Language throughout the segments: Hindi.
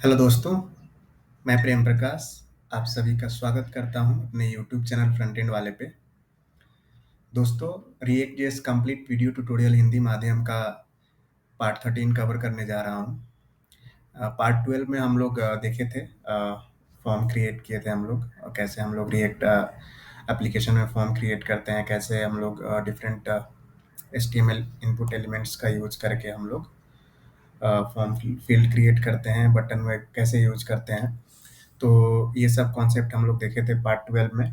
हेलो दोस्तों, मैं प्रेम प्रकाश आप सभी का स्वागत करता हूं अपने यूट्यूब चैनल फ्रंट एंड वाले पे। दोस्तों, react JS complete video tutorial Hindi माध्यम का पार्ट 13 कवर करने जा रहा हूं। पार्ट 12 में हम लोग देखे थे, फॉर्म क्रिएट किए थे हम लोग, और कैसे हम लोग रिएक्ट एप्लीकेशन में फॉर्म क्रिएट करते हैं, कैसे हम लोग डिफरेंट HTML इनपुट एलिमेंट्स का यूज करके हम लोग फॉर्म फील्ड क्रिएट करते हैं, बटन में कैसे यूज करते हैं। तो ये सब कॉन्सेप्ट हम लोग देखे थे पार्ट 12 में।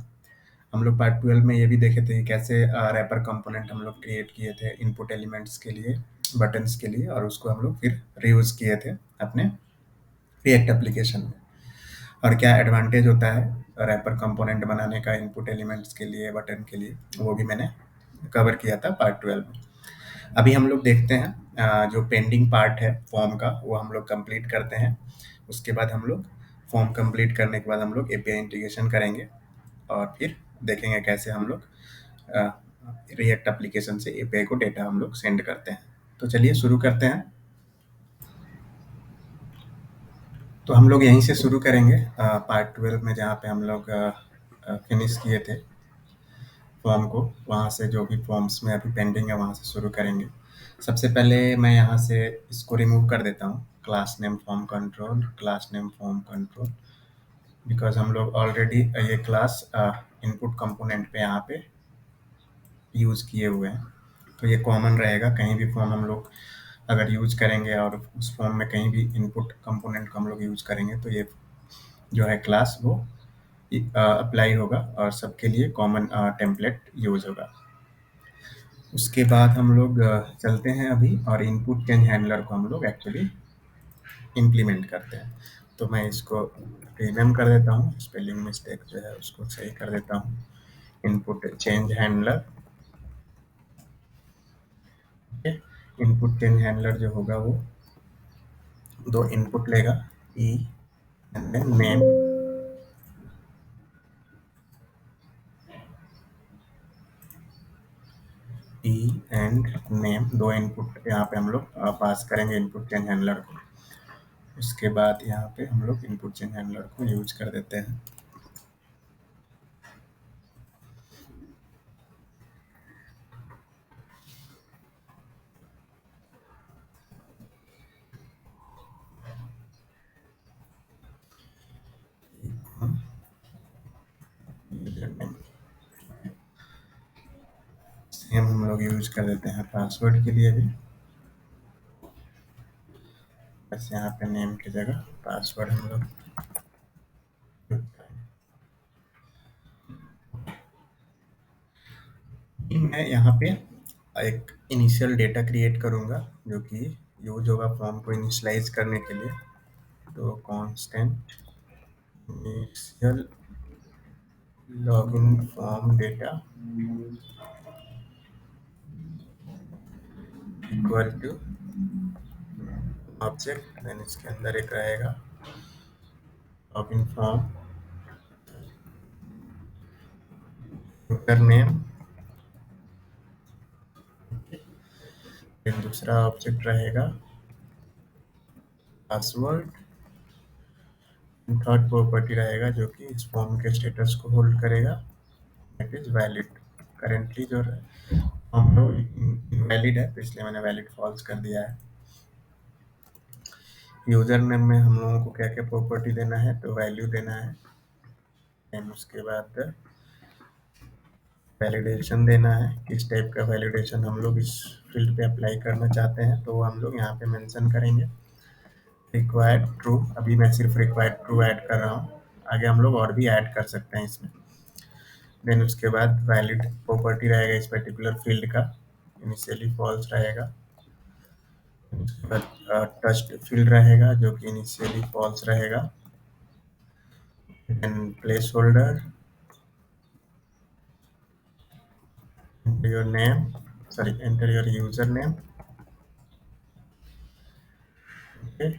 हम लोग पार्ट 12 में ये भी देखे थे कि कैसे रैपर कंपोनेंट हम लोग क्रिएट किए थे इनपुट एलिमेंट्स के लिए, बटन्स के लिए, और उसको हम लोग फिर रीयूज किए थे अपने रिएक्ट एप्लीकेशन में। और क्या एडवांटेज होता है रैपर कंपोनेंट बनाने का इनपुट एलिमेंट्स के लिए, बटन के लिए, वो भी मैंने कवर किया था पार्ट 12 में। अभी हम लोग देखते हैं जो पेंडिंग पार्ट है फॉर्म का, वो हम लोग कंप्लीट करते हैं। उसके बाद हम लोग फॉर्म कंप्लीट करने के बाद हम लोग एपीआई इंटीग्रेशन करेंगे, और फिर देखेंगे कैसे हम लोग रिएक्ट एप्लीकेशन से एपीआई को डेटा हम लोग सेंड करते हैं। तो चलिए शुरू करते हैं। तो हम लोग यहीं से शुरू करेंगे पार्ट 12 में, जहाँ पे हम लोग फिनिश किए थे फॉर्म को। वहाँ से जो भी फॉर्म्स में अभी पेंडिंग है वहाँ से शुरू करेंगे। सबसे पहले मैं यहाँ से इसको रिमूव कर देता हूँ, class name form control, class name form control, because हम लोग ऑलरेडी ये क्लास इनपुट कंपोनेंट पे यहाँ पे यूज़ किए हुए हैं। तो ये कॉमन रहेगा, कहीं भी फॉर्म हम लोग अगर यूज करेंगे और उस फॉर्म में कहीं भी इनपुट कंपोनेंट को हम लोग यूज करेंगे तो ये जो है क्लास वो अप्लाई होगा और सबके लिए कॉमन टेम्पलेट यूज होगा। उसके बाद हम लोग चलते हैं अभी, और इनपुट चेंज हैंडलर को हम लोग एक्चुअली इम्प्लीमेंट करते हैं। तो मैं इसको रीनेम कर देता हूँ, स्पेलिंग मिस्टेक जो है उसको सही कर देता हूँ। Input change handler, input change handler जो होगा वो दो इनपुट लेगा, e and then name. E and name दो इनपुट यहाँ पे हम लोग पास करेंगे इनपुट चेंज हैंडलर को। उसके बाद यहाँ पे हम लोग इनपुट चेंज हैंडलर को यूज कर देते हैं। सेम हम लोग यूज कर देते हैं पासवर्ड के लिए भी, बस यहाँ पे नेम की जगह पासवर्ड हम लोग। मैं यहाँ पे एक इनिशियल डेटा क्रिएट करूँगा जो कि यूज होगा फॉर्म को इनिशियलाइज करने के लिए। तो constant initial login form data equal to object, then इसके अंदर एक रहेगा लॉगिन फॉर्म यूजर नेम, फिर दूसरा ऑब्जेक्ट रहेगा पासवर्ड, थर्ड प्रॉपर्टी रहेगा जो कि इस फॉर्म के स्टेटस को होल्ड करेगा, दैट इज वैलिड। करेंटली जो फॉर्म है इनवैलिड है, तो इसलिए मैंने वैलिड फॉल्स कर दिया है। यूजर नेम में हम लोगों को क्या क्या प्रॉपर्टी देना है, तो वैल्यू देना है, एंड उसके बाद वैलिडेशन देना है। किस टाइप का वैलिडेशन हम लोग इस फील्ड पे अप्लाई करना चाहते हैं तो वो हम लोग यहाँ पे मेंशन करेंगे। रिक्वायर्ड ट्रू, अभी मैं सिर्फ रिक्वायर्ड ट्रू ऐड कर रहा हूँ, आगे हम लोग और भी ऐड कर सकते हैं इसमें। देन उसके बाद वैलिड प्रॉपर्टी रहेगा इस पर्टिकुलर फील्ड का, इनिशियली फॉल्स रहेगा। उसके बाद टस्ट फील्ड रहेगा जो कि इनिशियली फॉल्स रहेगा। Then placeholder, enter your name, sorry, enter your username, okay.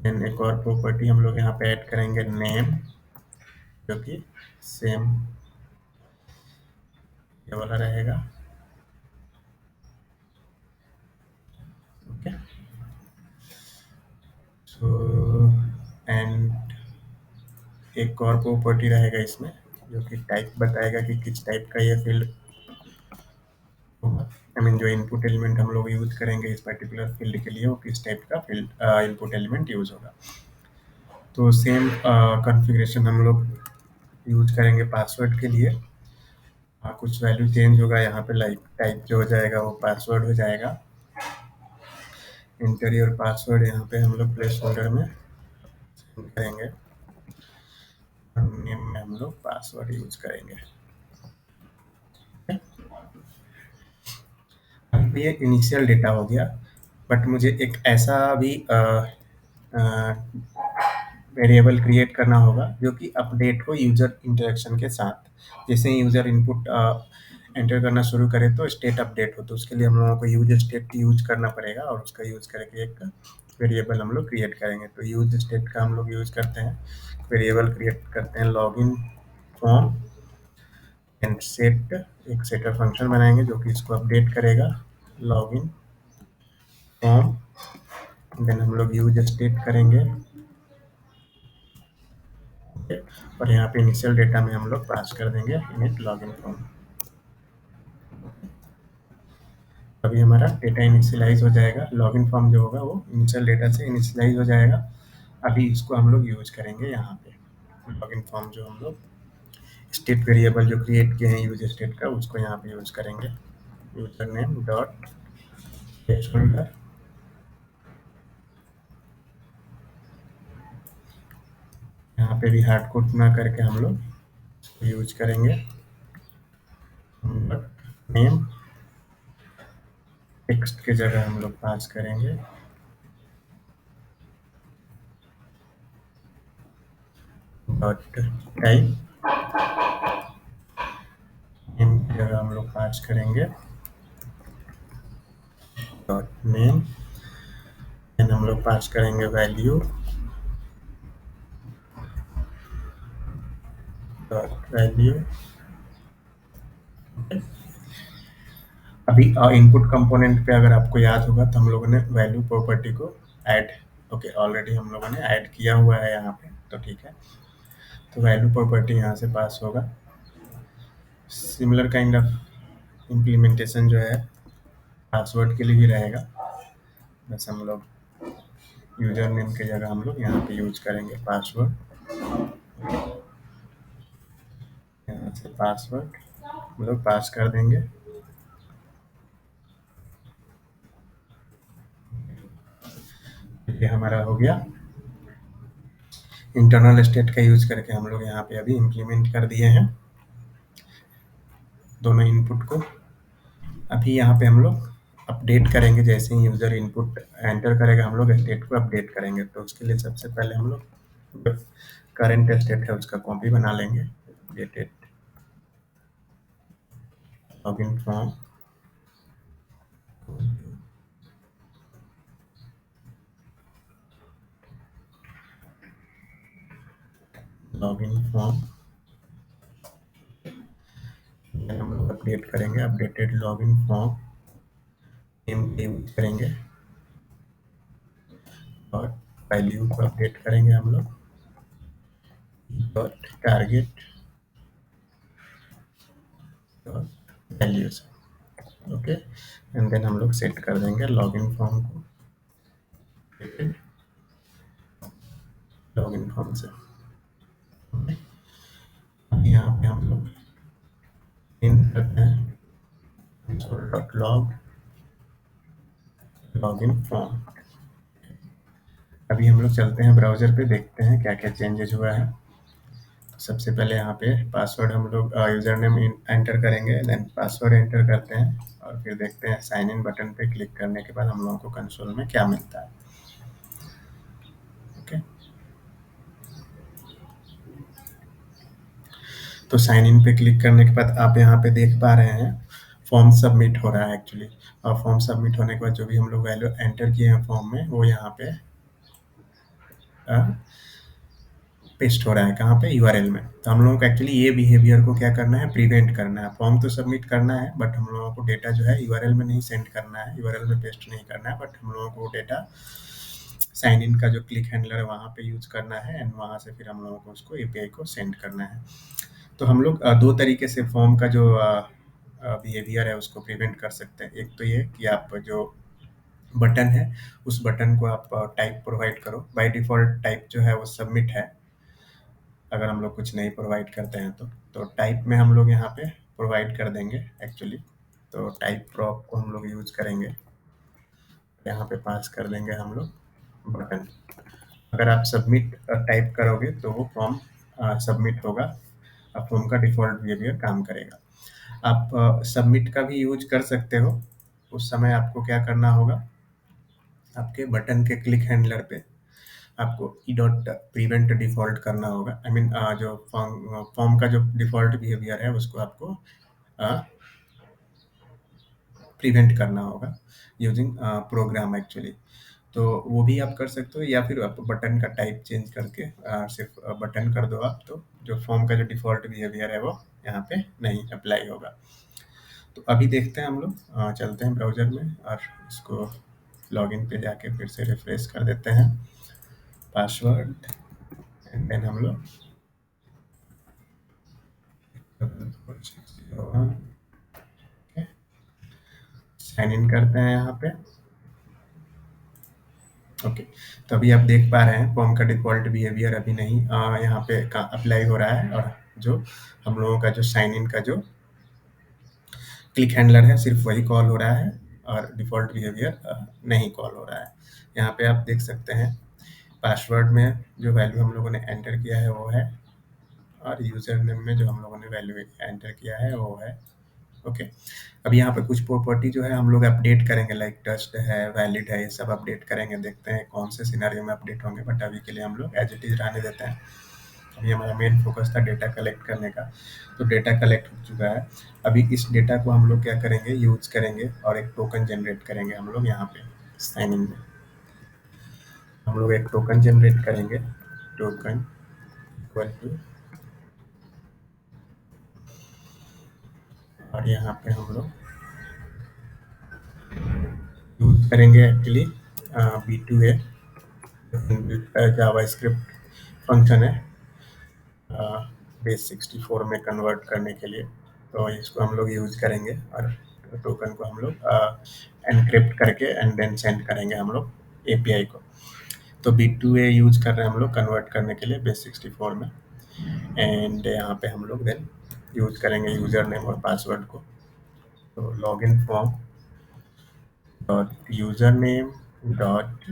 Then एक और प्रॉपर्टी हम लोग यहाँ पे ऐड करेंगे नेम, जो कि सेम ये वाला रहेगा, ओके। सो एंड एक और प्रॉपर्टी रहेगा इसमें, जो कि टाइप बताएगा कि किस टाइप का ये फील्ड होगा। आई मीन जो इनपुट एलिमेंट हम लोग यूज करेंगे इस पर्टिकुलर फील्ड के लिए, वो किस टाइप का फील्ड इनपुट एलिमेंट यूज होगा। तो सेम कॉन्फ़िगरेशन हम लोग यूज करेंगे पासवर्ड के लिए। कुछ वैल्यू चेंज होगा यहाँ पे, लाइक टाइप जो हो जाएगा वो पासवर्ड हो जाएगा। इंटर योर पासवर्ड यहाँ पे हम लोग प्लेस होल्डर में करेंगे, और नेम में हम लोग पासवर्ड यूज करेंगे। अब ये इनिशियल डेटा हो गया, बट मुझे एक ऐसा भी वेरिएबल क्रिएट करना होगा जो कि अपडेट हो यूजर इंटरेक्शन के साथ। जैसे ही यूजर इनपुट एंटर करना शुरू करे तो स्टेट अपडेट हो, तो उसके लिए हम लोगों को यूज स्टेट यूज करना पड़ेगा, और उसका यूज करके एक वेरिएबल हम लोग क्रिएट करेंगे। तो यूज स्टेट का हम लोग यूज करते हैं, वेरिएबल क्रिएट करते हैं लॉगिन फॉर्म एंड सेट, एक सेटर फंक्शन बनाएंगे जो कि इसको अपडेट करेगा लॉगिन फॉर्म। देन हम लोग यूज स्टेट करेंगे, और यहाँ पे इनिशियल डेटा में हम लोग पास कर देंगे इनिट लॉगिन फॉर्म। अभी हमारा डेटा इनिशियलाइज हो जाएगा, लॉगिन फॉर्म जो होगा वो इनिशियल डेटा से इनिशियलाइज हो जाएगा। अभी इसको हम लोग यूज करेंगे यहाँ पे लॉगिन फॉर्म, जो हम लोग स्टेट वेरिएबल जो क्रिएट किए हैं यूज स्टेट का, उसको यहाँ पे यूज करेंगे। यूजर नेम डॉट प्लेसहोल्डर, यहाँ पे भी हार्ड कोड ना करके हम लोग यूज करेंगे नेम, टेक्स्ट के जगह हम लोग पास करेंगे डॉट टाइप, नेम की जगह हम लोग पास करेंगे डॉट नेम, एंड हम लोग पास करेंगे वैल्यू डॉट वैल्यू। अभी इनपुट कंपोनेंट पे अगर आपको याद होगा तो हम लोगों ने वैल्यू प्रॉपर्टी को ऐड, ओके ऑलरेडी हम लोगों ने ऐड किया हुआ है यहाँ पे, तो ठीक है। तो वैल्यू प्रॉपर्टी यहाँ से पास होगा। सिमिलर काइंड ऑफ इम्प्लीमेंटेशन जो है पासवर्ड के लिए भी रहेगा, बस हम लोग यूजर नेम की जगह हम लोग यहाँ पे यूज करेंगे पासवर्ड। यहाँ से पासवर्ड हम लोग पास कर देंगे। ये हमारा हो गया। इंटरनल स्टेट का यूज करके हम लोग यहाँ पे अभी इम्प्लीमेंट कर दिए हैं दोनों इनपुट को। अभी यहाँ पे हम लोग अपडेट करेंगे, जैसे ही यूजर इनपुट एंटर करेगा हम लोग स्टेट को अपडेट करेंगे। तो उसके लिए सबसे पहले हम लोग करंट स्टेट है उसका कॉपी बना लेंगे, updated login form login form, हम लोग अपडेट करेंगे updated login form, name use करेंगे और वैल्यू को अपडेट करेंगे हम लोग dot target dot values, okay. And then हम लोग सेट कर देंगे लॉगिन फॉर्म को लॉगिन फॉर्म से। यहाँ पे हम लोग इन करते हैं डॉट लॉग लॉगिन फॉर्म। अभी हम लोग चलते हैं ब्राउजर पे, देखते हैं क्या क्या चेंजेस हुआ है। सबसे पहले यहाँ पे पासवर्ड हम लोग यूजर नेम एंटर करेंगे, देन पासवर्ड एंटर करते हैं, और फिर देखते हैं साइन इन बटन पे क्लिक करने के बाद हम लोगों को कंसोल में क्या मिलता है, ओके। तो साइन इन पे क्लिक करने के बाद आप यहाँ पे देख पा रहे हैं फॉर्म सबमिट हो रहा है एक्चुअली, और फॉर्म सबमिट होने के बाद जो भी हम लोग वैल्यू एंटर किए हैं फॉर्म में वो यहाँ पे पेस्ट हो रहा है, कहाँ पे, यूआरएल में। तो हम लोगों को एक्चुअली ये बिहेवियर को क्या करना है, प्रिवेंट करना है। फॉर्म तो सबमिट करना है, बट हम लोगों को डेटा जो है यूआरएल में नहीं सेंड करना है, यूआरएल में पेस्ट नहीं करना है, बट हम लोगों को डेटा साइन इन का जो क्लिक हैंडलर है वहाँ पे यूज़ करना है एंड वहाँ से फिर हम लोगों को उसको एपीआई को सेंड करना है। तो हम लोग 2 तरीके से फॉर्म का जो बिहेवियर है उसको प्रिवेंट कर सकते हैं। एक तो ये कि आप जो बटन है, उस बटन को आप टाइप प्रोवाइड करो। बाय डिफ़ॉल्ट टाइप जो है वो सबमिट है, अगर हम लोग कुछ नहीं प्रोवाइड करते हैं तो। तो टाइप में हम लोग यहाँ पे प्रोवाइड कर देंगे एक्चुअली। तो टाइप प्रॉप को हम लोग यूज़ करेंगे, यहाँ पे पास कर देंगे हम लोग बटन। अगर आप सबमिट टाइप करोगे तो वो फॉर्म सबमिट होगा, फॉर्म का डिफ़ॉल्ट बिहेवियर काम करेगा। आप सबमिट का भी यूज़ कर सकते हो। उस समय आपको क्या करना होगा, आपके बटन के क्लिक हैंडलर पे आपको ई डॉट प्रिवेंट डिफ़ॉल्ट करना होगा। आई मीन जो फॉर्म का जो डिफ़ॉल्ट बिहेवियर है उसको आपको अ, प्रिवेंट करना होगा यूजिंग प्रोग्राम एक्चुअली। तो वो भी आप कर सकते हो, या फिर आप बटन का टाइप चेंज करके सिर्फ बटन कर दो आप, तो जो फॉर्म का जो डिफ़ॉल्ट बिहेवियर है वो यहाँ पे नहीं अप्लाई होगा। तो अभी देखते हैं हम लोग, चलते हैं ब्राउज़र में और इसको लॉगिन पे जाके फिर से रिफ्रेश कर देते हैं, पासवर्ड एंड देन हम लोग साइन इन करते हैं यहाँ पे। ओके, तो अभी आप देख पा रहे हैं फॉर्म का डिफ़ॉल्ट बिहेवियर अभी नहीं यहाँ पे अप्लाई हो रहा है, और जो हम लोगों का जो साइन इन का जो क्लिक हैंडलर है सिर्फ वही कॉल हो रहा है, और डिफ़ॉल्ट बिहेवियर नहीं कॉल हो रहा है। यहाँ पे आप देख सकते हैं पासवर्ड में जो वैल्यू हम लोगों ने एंटर किया है वो है, और यूज़र नेम में जो हम लोगों ने वैल्यू एंटर किया है वो है। ओके, अब यहाँ पे कुछ प्रॉपर्टी जो है हम लोग अपडेट करेंगे, लाइक ट्रस्ट है, वैलिड है, ये सब अपडेट करेंगे। देखते हैं कौन से सिनेरियो में अपडेट होंगे, बट अभी के लिए हम लोग एज इट इज़ रहने देते हैं। अभी हमारा मेन फोकस था डेटा कलेक्ट करने का, तो डेटा कलेक्ट हो चुका है। अभी इस डेटा को हम लोग क्या करेंगे, यूज़ करेंगे और एक टोकन जनरेट करेंगे हम लोग यहाँ पे साइन इन में। हम लोग एक टोकन जनरेट करेंगे, टोकन इक्वल टू, और यहाँ पे हम लोग यूज करेंगे एक्चुअली B2A जावा स्क्रिप्ट फंक्शन है बेस 64 में कन्वर्ट करने के लिए। तो इसको हम लोग यूज करेंगे और टोकन को हम लोग एनक्रिप्ट करके एंड देन सेंड करेंगे हम लोग एपीआई को। तो B2A यूज कर रहे हैं हम लोग कन्वर्ट करने के लिए बेस 64 में, एंड यहाँ पे हम लोग देन यूज करेंगे यूजर नेम और पासवर्ड को। तो login form dot user name dot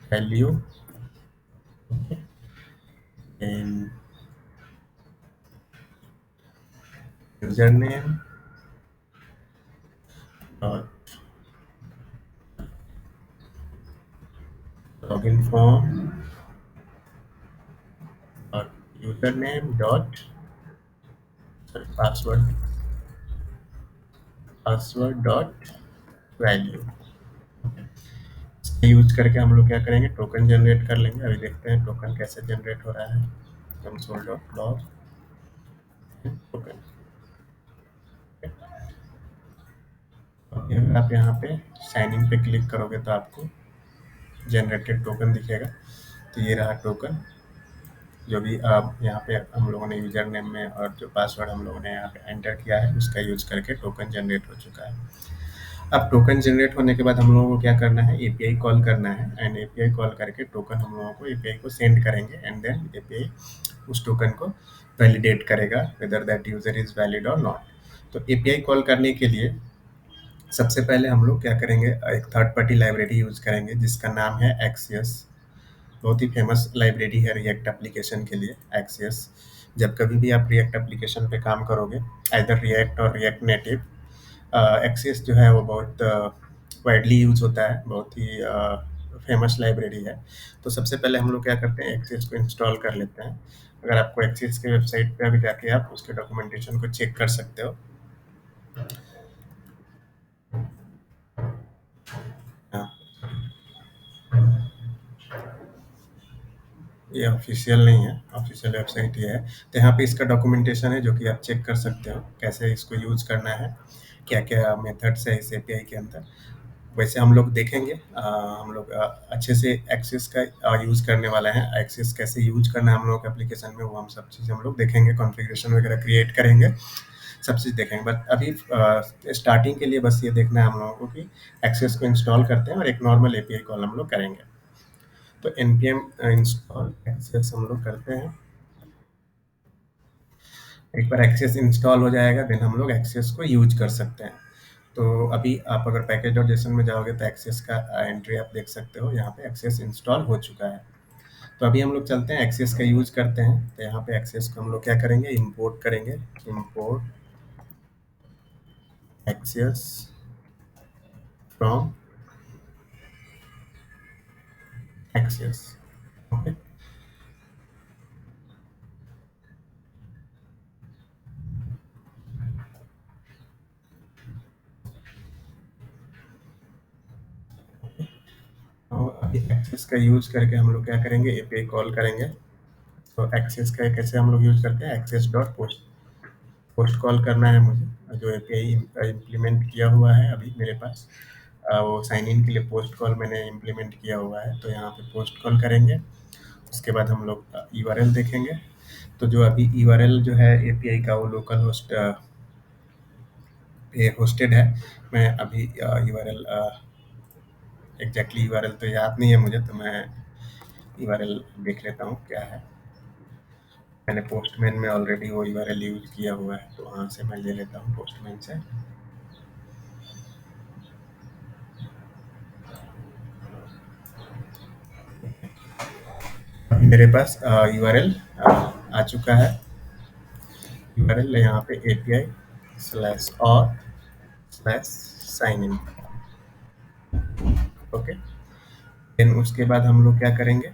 value and username dot login form dot username dot sorry, password dot value use करके हम लोग क्या करेंगे, टोकन जनरेट कर लेंगे। अभी देखते हैं टोकन कैसे जनरेट हो रहा है। Console dot log token. अगर आप यहाँ पे साइन इन पे क्लिक करोगे तो आपको जनरेटेड टोकन दिखेगा। तो ये रहा टोकन, जो भी आप यहाँ पे हम लोगों ने यूजर नेम में और जो पासवर्ड हम लोगों ने यहाँ पे एंटर किया है उसका यूज करके टोकन जनरेट हो चुका है। अब टोकन जनरेट होने के बाद हम लोगों को क्या करना है, एपीआई कॉल करना है, एंड एपीआई कॉल करके टोकन हम लोगों को एपीआई को सेंड करेंगे, एंड देन एपीआई उस टोकन को वैलिडेट करेगा whether that user is valid और नॉट। तो एपीआई कॉल करने के लिए सबसे पहले हम लोग क्या करेंगे, एक थर्ड पार्टी लाइब्रेरी यूज करेंगे जिसका नाम है एक्सियस। बहुत ही फेमस लाइब्रेरी है रिएक्ट एप्लीकेशन के लिए एक्सियस। जब कभी भी आप रिएक्ट एप्लीकेशन पे काम करोगे, आइदर रिएक्ट और रिएक्ट नेटिव, एक्सियस जो है वो बहुत वाइडली यूज होता है, बहुत ही फेमस लाइब्रेरी है। तो सबसे पहले हम लोग क्या करते हैं, एक्सियस को इंस्टॉल कर लेते हैं। अगर आपको एक्सियस के वेबसाइट पे अभी जाके आप उसके डॉक्यूमेंटेशन को चेक कर सकते हो। हाँ, ये ऑफिशियल नहीं है, ऑफिशियल वेबसाइट ये है। तो यहाँ पे इसका डॉक्यूमेंटेशन है जो कि आप चेक कर सकते हो कैसे इसको यूज करना है, क्या क्या मेथड्स है इस एपीआई के अंदर। वैसे हम लोग देखेंगे, हम लोग अच्छे से एक्सेस का यूज़ करने वाले हैं। एक्सेस कैसे यूज करना है हम लोग एप्लीकेशन में, वो हम सब चीज़ हम लोग देखेंगे, कॉन्फ़िगरेशन वगैरह क्रिएट करेंगे, सब चीज़ देखेंगे। बट अभी स्टार्टिंग के लिए बस ये देखना है हम लोगों को कि एक्सेस को इंस्टॉल करते हैं और एक नॉर्मल एपीआई कॉल हम लोग करेंगे। तो npm इंस्टॉल एक्सेस हम लोग करते हैं। एक बार एक्सेस इंस्टॉल हो जाएगा देन हम लोग एक्सेस को यूज कर सकते हैं। तो अभी आप अगर पैकेज डॉट जेसन में जाओगे तो एक्सेस का एंट्री आप देख सकते हो, यहाँ पे एक्सेस इंस्टॉल हो चुका है। तो अभी हम लोग चलते हैं एक्सेस का यूज करते हैं। तो यहाँ पे एक्सेस को हम लोग क्या करेंगे, इंपोर्ट करेंगे, import axios from axios. Okay, तो अभी एक्सेस का यूज करके हम लोग क्या करेंगे, एपीआई कॉल करेंगे। तो एक्सेस का कैसे हम लोग यूज करते हैं, axios dot post, post call करना है मुझे, जो एपीआई इम्प्लीमेंट किया हुआ है अभी मेरे पास। वो साइन इन के लिए पोस्ट कॉल मैंने इम्प्लीमेंट किया हुआ है, तो यहाँ पे पोस्ट कॉल करेंगे। उसके बाद हम लोग यूआरएल देखेंगे। तो जो अभी यूआरएल जो है एपीआई का, वो लोकल होस्ट पे होस्टेड है। मैं अभी यूआरएल एग्जैक्टली यूआरएल तो याद नहीं है मुझे, तो मैं यूआरएल देख लेता हूँ क्या है। मैंने पोस्टमैन में ऑलरेडी वो यूआरएल यूज किया हुआ है, तो वहाँ से मैं ले लेता हूँ पोस्टमैन से। अभी मेरे पास यूआरएल आ चुका है। यूआरएल यहाँ पे API slash auth slash sign in. Okay, then उसके बाद हम लोग क्या करेंगे,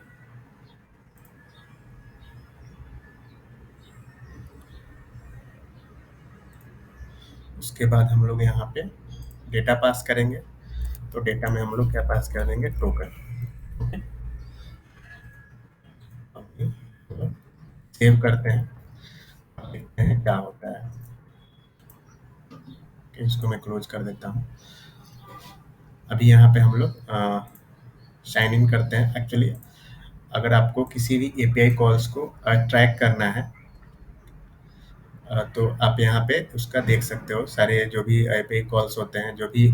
उसके बाद हम लोग यहाँ पे डेटा पास करेंगे। तो डेटा में हम लोग क्या पास कर देंगे, टोकन। ओके, सेव करते हैं, अब देखते हैं क्या होता है। कि इसको मैं क्लोज कर देता हूँ। अभी यहाँ पे हम लोग साइन इन करते हैं। एक्चुअली अगर आपको किसी भी एपीआई कॉल्स को ट्रैक करना है, तो आप यहाँ पे उसका देख सकते हो, सारे जो भी एपीआई कॉल्स होते हैं, जो भी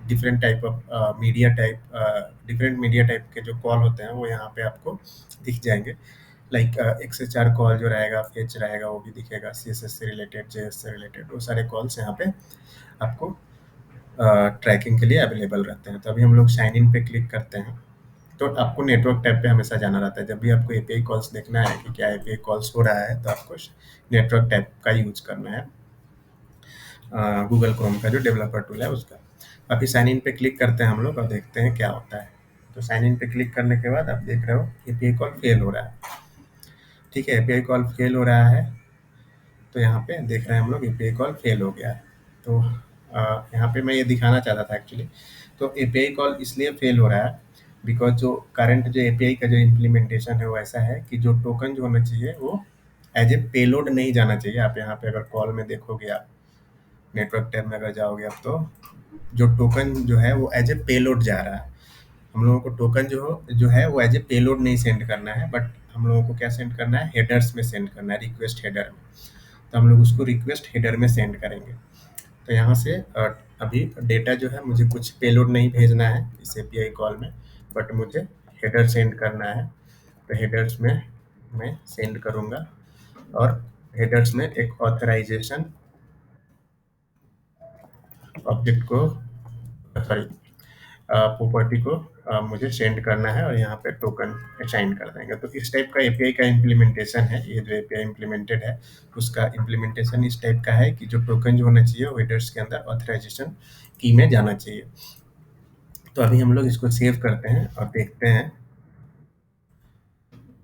different type of media type, different media type के जो कॉल होते हैं वो यहाँ पे आपको दिख जाएंगे। लाइक XHR कॉल जो रहेगा, फेच रहेगा, वो भी दिखेगा, CSS से रिलेटेड, JS से रिलेटेड, वो सारे कॉल्स यहाँ पे आपको ट्रैकिंग के लिए अवेलेबल रहते हैं। तो अभी हम लोग साइन इन पे क्लिक करते हैं। तो आपको नेटवर्क टैब पे हमेशा जाना रहता है। जब भी आपको एपीआई कॉल्स देखना है कि क्या एपीआई कॉल्स हो रहा है, तो आपको नेटवर्क टैब का यूज करना है, गूगल क्रोम का जो डेवलपर टूल है उसका। अभी साइन इन पे क्लिक करते हैं हम लोग और देखते हैं क्या होता है। तो साइन इन पे क्लिक करने के बाद आप देख रहे हो एपीआई कॉल फेल हो रहा है। ठीक है, एपीआई कॉल फेल हो रहा है। तो यहाँ पे देख रहे हैं हम लोग एपीआई कॉल फेल हो गया है। तो यहाँ पे मैं ये दिखाना चाहता था एक्चुअली। तो एपीआई कॉल इसलिए फेल हो रहा है बिकॉज जो करंट जो एपीआई का जो इम्प्लीमेंटेशन है वो ऐसा है कि जो टोकन जो होना चाहिए वो एज ए पेलोड नहीं जाना चाहिए। आप यहाँ पे अगर कॉल में देखोगे, आप नेटवर्क टैब में अगर जाओगे आप, तो जो टोकन जो है वो एज ए पेलोड जा रहा है। हम लोगों को टोकन जो है वो एज ए पेलोड नहीं सेंड करना है, बट हम लोगों को क्या सेंड करना है, हेडर्स में सेंड करना है, रिक्वेस्ट हेडर में। तो हम लोग उसको रिक्वेस्ट हेडर में सेंड करेंगे। तो यहाँ से अभी डेटा जो है, मुझे कुछ पेलोड नहीं भेजना है इस एपीआई कॉल में, बट मुझे हेडर सेंड करना है। तो हेडर्स में मैं सेंड करूँगा और हेडर्स में एक ऑथराइजेशन ऑब्जेक्ट को, सॉरी, प्रॉपर्टी को मुझे सेंड करना है और यहाँ पे टोकन असाइन कर देंगे। तो इस टाइप का एपीआई का इम्प्लीमेंटेशन है। ये जो एपीआई इम्प्लीमेंटेड है उसका इम्प्लीमेंटेशन इस टाइप का है कि जो टोकन जो होना चाहिए वो हेडर्स के अंदर ऑथराइजेशन की में जाना चाहिए। तो अभी हम लोग इसको सेव करते हैं और देखते हैं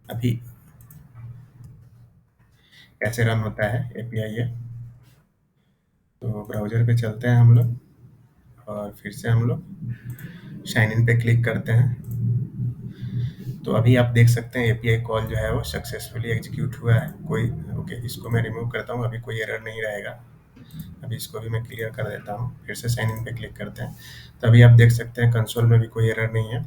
अभी कैसे रन होता है एपीआई ये। तो ब्राउज़र पे चलते हैं हम लोग और फिर से हम लोग साइन इन पे क्लिक करते हैं। तो अभी आप देख सकते हैं एपीआई कॉल जो है वो सक्सेसफुली एग्जीक्यूट हुआ है। कोई ओके, इसको मैं रिमूव करता हूँ, अभी कोई एरर नहीं रहेगा। अभी इसको भी मैं क्लियर कर देता हूँ, फिर से साइन इन पे क्लिक करते हैं। तो अभी आप देख सकते हैं कंसोल में भी कोई एरर नहीं है।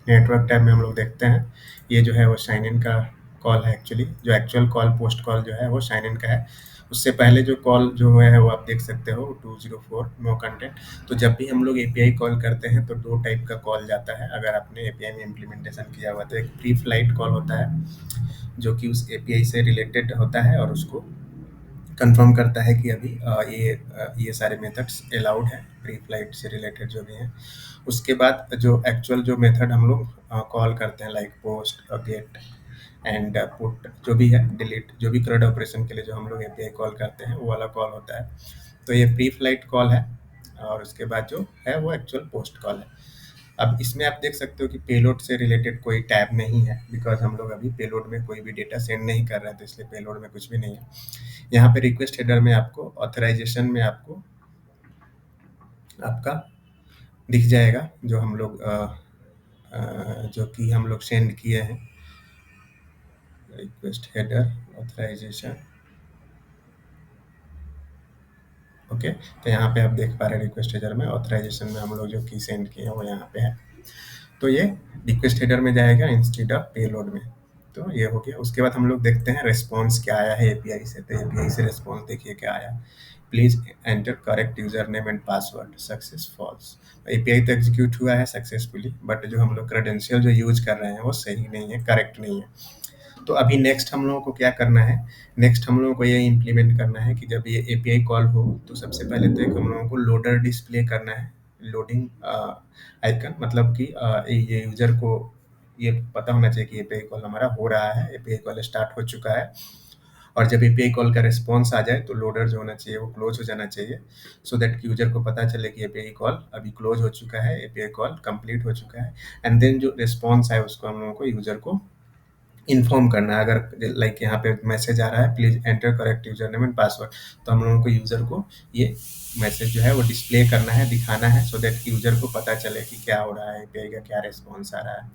नेटवर्क टैब में हम लोग देखते हैं, ये जो है वो साइन इन का कॉल है एक्चुअली, जो एक्चुअल कॉल पोस्ट कॉल जो है वो साइन इन का है। उससे पहले जो कॉल जो है वो आप देख सकते हो 204 नो कंटेंट। तो जब भी हम लोग एपीआई कॉल करते हैं तो 2 टाइप का कॉल जाता है, अगर आपने एपीआई में इम्प्लीमेंटेशन किया हुआ तो एक प्री फ्लाइट कॉल होता है, जो कि उस एपीआई से रिलेटेड होता है और उसको कंफर्म करता है कि अभी ये सारे मेथड्स अलाउड हैं, प्री फ्लाइट से रिलेटेड जो भी हैं। उसके बाद जो एक्चुअल जो मेथड हम लोग कॉल करते हैं, like post gate and put जो भी है, डिलीट, जो भी CRUD ऑपरेशन के लिए जो हम लोग एपीआई कॉल करते हैं वो वाला कॉल होता है। तो ये प्री फ्लाइट कॉल है, और उसके बाद जो है वो एक्चुअल पोस्ट कॉल है। अब इसमें आप देख सकते हो कि पेलोड से रिलेटेड कोई टैब नहीं है, बिकॉज हम लोग अभी पेलोड में कोई भी डेटा सेंड नहीं कर रहे हैं, तो इसलिए पेलोड में कुछ भी नहीं है। यहाँ पे रिक्वेस्ट हेडर में आपको ऑथराइजेशन में आपको आपका दिख जाएगा, जो हम लोग जो कि हम लोग सेंड किए हैं, रिक्वेस्ट हेडर ऑथराइजेशन। ओके, तो यहाँ पे आप देख पा रहे हैं रिक्वेस्ट हेडर में ऑथराइजेशन में हम लोग जो की सेंड किए हैं वो यहाँ पे है। तो ये रिक्वेस्ट हेडर में जाएगा इंस्टेड ऑफ पेलोड में। तो ये हो गया। उसके बाद हम लोग देखते हैं रिस्पॉन्स क्या आया है एपीआई से। तो एपीआई से रिस्पॉन्स देखिए क्या आया। Please enter correct user name and password, success false. API तो एग्जीक्यूट हुआ है सक्सेसफुली, बट जो हम लोग क्रेडेंशियल जो यूज कर रहे हैं वो सही नहीं है, करेक्ट नहीं है। तो अभी नेक्स्ट हम लोगों को क्या करना है, नेक्स्ट हम लोगों को ये इम्प्लीमेंट करना है कि जब ये एपीआई कॉल हो तो सबसे पहले तो एक हम लोगों को लोडर डिस्प्ले करना है, लोडिंग आइकन, मतलब कि ये यूजर को ये पता होना चाहिए कि एपीआई कॉल हमारा हो रहा है, एपीआई कॉल स्टार्ट हो चुका है। और जब एपीआई कॉल का रिस्पॉन्स आ जाए तो लोडर जो होना चाहिए वो क्लोज हो जाना चाहिए, सो दैट कि यूजर को पता चले कि एपीआई कॉल अभी क्लोज हो चुका है, एपीआई कॉल कंप्लीट हो चुका है। एंड देन जो रिस्पॉन्स है उसको हम लोगों को यूजर को इन्फॉर्म करना है। अगर लाइक यहाँ पे मैसेज आ रहा है please enter correct user name and password, तो हम लोगों को यूजर को ये मैसेज जो है वो डिस्प्ले करना है, दिखाना है, सो दैट कि यूजर को पता चले कि क्या हो रहा है, एपीआई का क्या रिस्पॉन्स आ रहा है।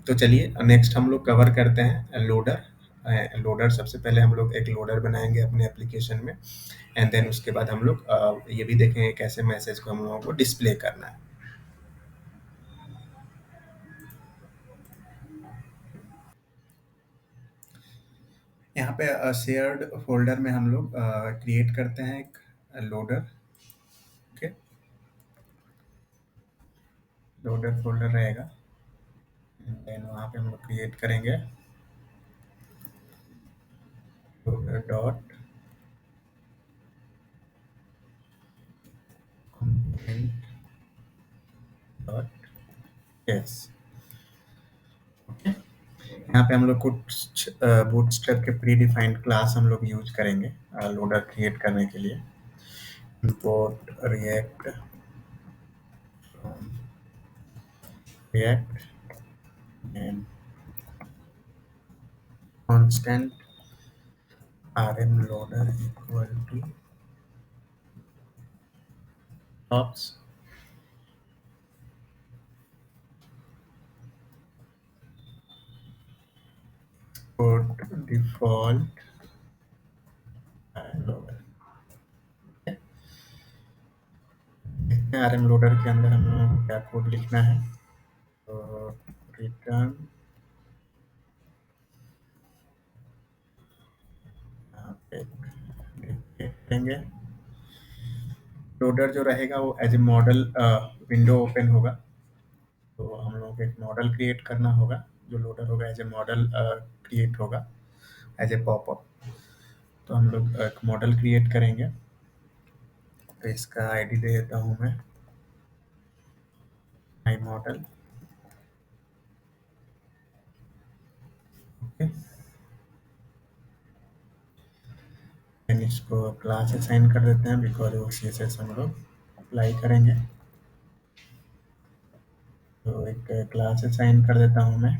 तो चलिए नेक्स्ट हम लोग कवर करते हैं लोडर। लोडर सबसे पहले हम लोग एक लोडर बनाएंगे अपने एप्लीकेशन में, एंड देन उसके बाद हम लोग ये भी देखेंगे कैसे मैसेज को हम लोगों को डिस्प्ले करना है। यहाँ पे शेयर्ड फोल्डर में हम लोग क्रिएट करते हैं एक लोडर। ओके, लोडर फोल्डर रहेगा, देन वहाँ पे हम लोग क्रिएट करेंगे loader dot component dot S. Okay, यहाँ पे हम लोग कुछ बूटस्ट्रैप के प्री डिफाइंड क्लास हम लोग यूज करेंगे लोडर क्रिएट करने के लिए। import react from react and constant rm loader equal to tops put default rm loader। देखते हैं rm loader के अंदर हम लोगों को क्या कोड लिखना है। तो रिटर्न यहाँ पे देखेंगे, लोडर जो रहेगा वो as a modal window open होगा। तो हम लोगों को एक मॉडल क्रिएट करना होगा, जो लोडर होगा एज ए मॉडल क्रिएट होगा एज ए पॉपअप। तो हम लोग एक मॉडल क्रिएट करेंगे। तो इसका आईडी दे देता हूँ मैं, माई मॉडल। ओके, देन इसको क्लास असाइन कर देते हैं, बिकॉज वो CSS हम लोग अप्लाई करेंगे। तो एक क्लास असाइन कर देता हूँ मैं,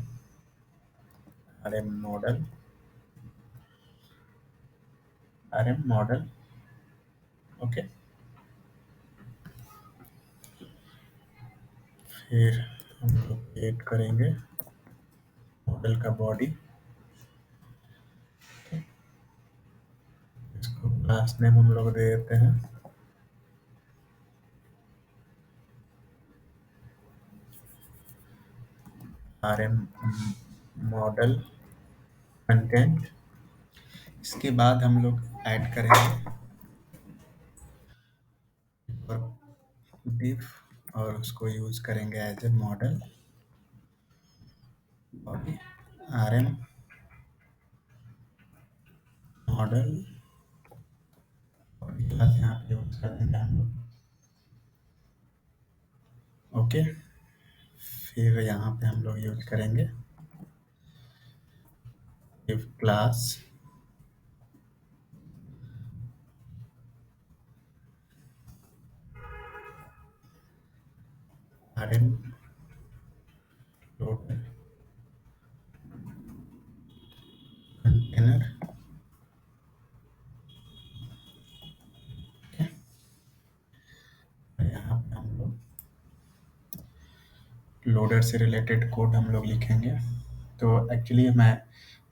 RM model, RM model. Okay, फिर हम लोग क्रिएट करेंगे मॉडल का बॉडी, इसको क्लास नेम हम लोग दे देते हैं RM मॉडल कंटेंट। इसके बाद हम लोग ऐड करेंगे और div और उसको यूज करेंगे as a modal body RM modal body class यहाँ पे यूज कर देंगे हम लोग। ओके, फिर यहाँ पे हम लोग यूज करेंगे div class RM loader container. यहाँ पे हम लोग लोडर से रिलेटेड कोड हम लोग लिखेंगे। तो एक्चुअली मैं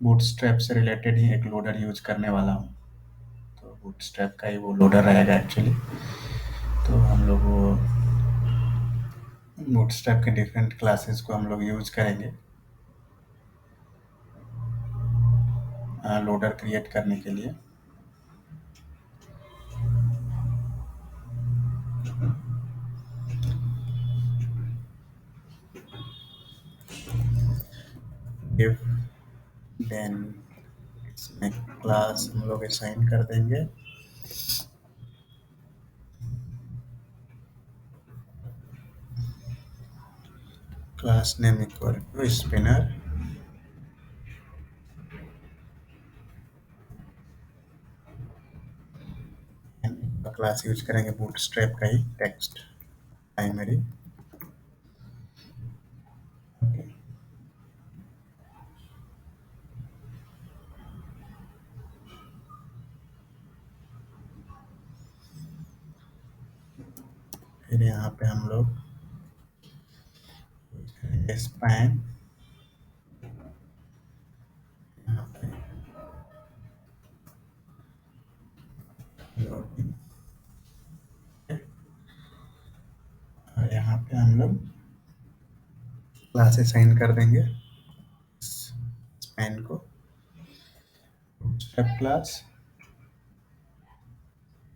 बूटस्ट्रैप से रिलेटेड ही एक लोडर यूज करने वाला हूँ, तो बूटस्ट्रैप का ही वो लोडर रहेगा एक्चुअली। तो हम लोग वो बूटस्ट्रैप के डिफरेंट क्लासेस को हम लोग यूज करेंगे लोडर क्रिएट करने के लिए। div देन इसमें क्लास हम लोग असाइन कर देंगे class name equal to spinner class use करेंगे बूटस्ट्रैप का ही टेक्स्ट प्राइमरी। फिर यहाँ पे हम लोग स्पैन यहाँ पे loading, और यहाँ पे हम लोग क्लास असाइन कर देंगे स्पैन को bootstrap class